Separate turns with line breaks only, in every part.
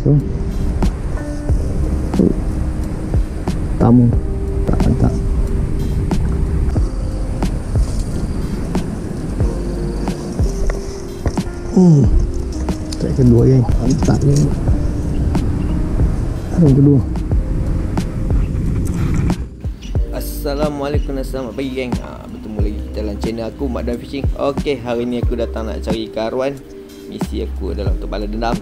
tu. Tamu. Tak mantap. Strike kedua geng. Mantap geng. Yang kedua.
Assalamualaikum, selamat pagi geng. Bertemu lagi dalam channel aku, Mak Dan Fishing. Okey, hari ni aku datang nak cari ikan aruan. Misi aku adalah untuk balas dendam.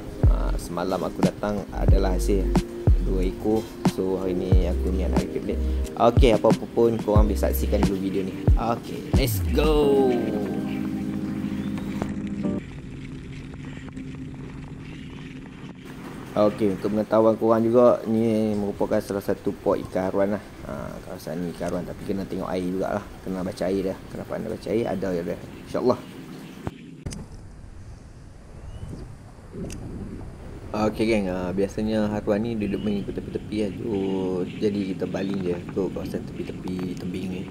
Semalam aku datang adalah hasil 2 ekor. So hari ni aku niat nak record balik. Okey, apa-apa pun korang boleh saksikan dulu video ni. Okey, let's go. Okey, untuk pengetahuan korang juga, ni merupakan salah satu pot ikan aruan lah. Kawasan ni ikan aruan, tapi kena tengok air jugalah. Kena baca air dah. Kena pandai baca air, ada je dah. InsyaAllah. Okey geng, biasanya aruan ni duduk mengikut tepi-tepi lah. Jadi kita baling je ke kawasan tepi-tepi tebing ni.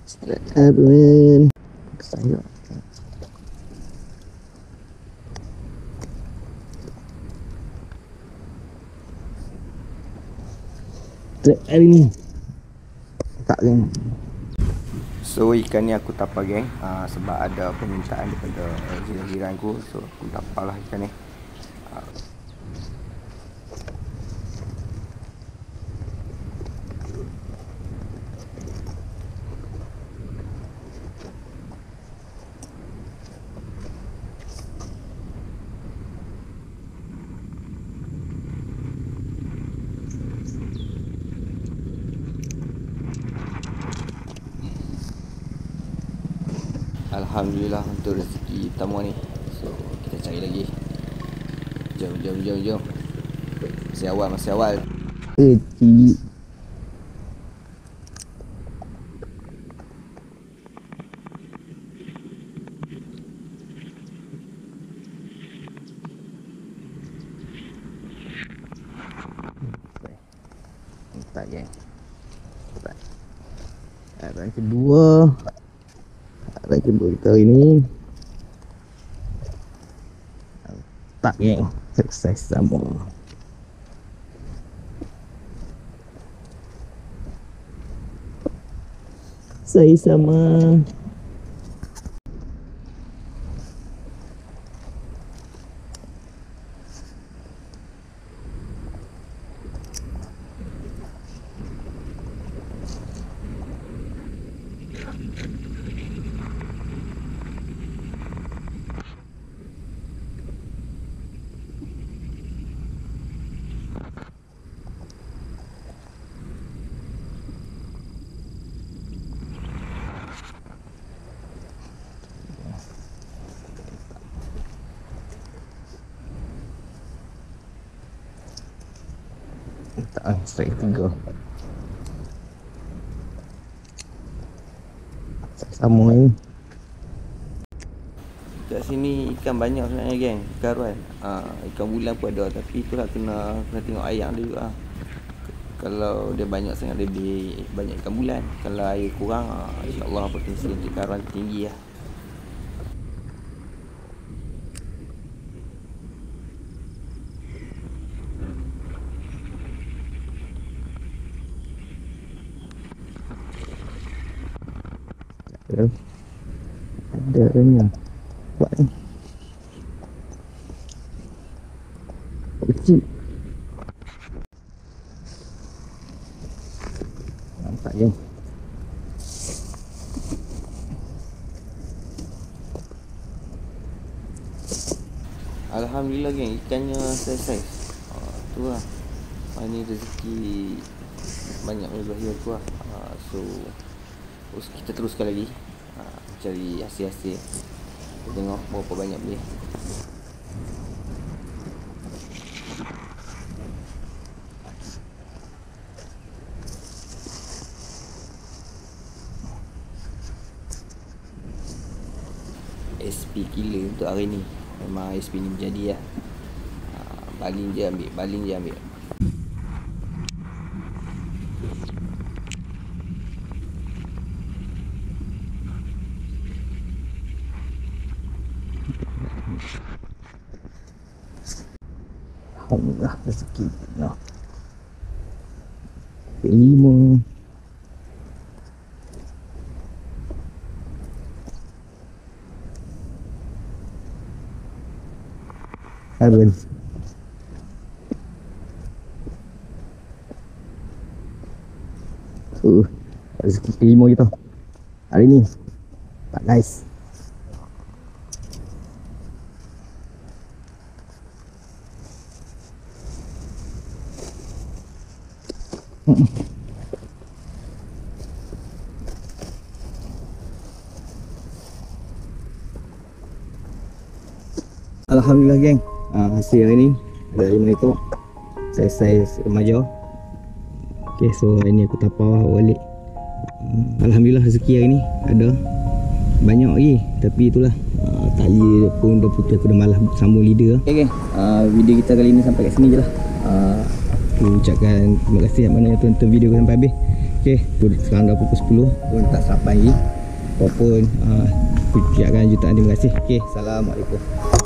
Strike aruan. Saya. Strike hari ni. Tak geng.
So ikan ni aku tapar geng, sebab ada permintaan daripada jiran-jiran aku. So aku tapar lah ikan ni. Alhamdulillah untuk rezeki pertama ni. So kita cari lagi. Jom. Masih awal.
Kecil. Mantap geng. Aruan kedua. Aruan kedua kita hari ni. Tak geng. Sukses sama. Saya sama. Tak, strike 3. Sama ni.
Kat sini ikan banyak sebenarnya geng, ikan aruan. Ikan bulan pun ada, tapi itulah kena tengok air yang ada juga. Kalau dia banyak sangat, lebih banyak ikan bulan. Kalau air kurang, insyaAllah potensi untuk ikan aruan tinggi lah.
Ada orangnya. Buat ni. Kecil. Nampak je.
Alhamdulillah geng, ikannya saiz-saiz. Tu lah. Ni rezeki banyak bagi aku lah. So kita teruskan lagi. Cari hasil-hasil. Kita tengok berapa banyak boleh. SP killer untuk hari ni. Memang SP ni berjadi lah. Baling je ambil.
Allah rezeki. Nah. 5. Abang. Rezeki kelima kita hari ni. Tak nice. Alhamdulillah geng, hasil hari ni ada 5 ekor saiz remaja. Okay, so hari ni aku tapau balik. Alhamdulillah rezeki hari ni ada banyak lagi, tapi itulah tali pun dah putih, aku dah malas sambung leader. Okay geng, video kita kali ni sampai kat sini je lah. Aku ucapkan terima kasih yang mana yang tonton video aku sampai habis. Okay, sekarang dah pukul 10 pun tak sampai lagi. Apapun aku ucapkan jutaan terima kasih. Okay, Assalamualaikum.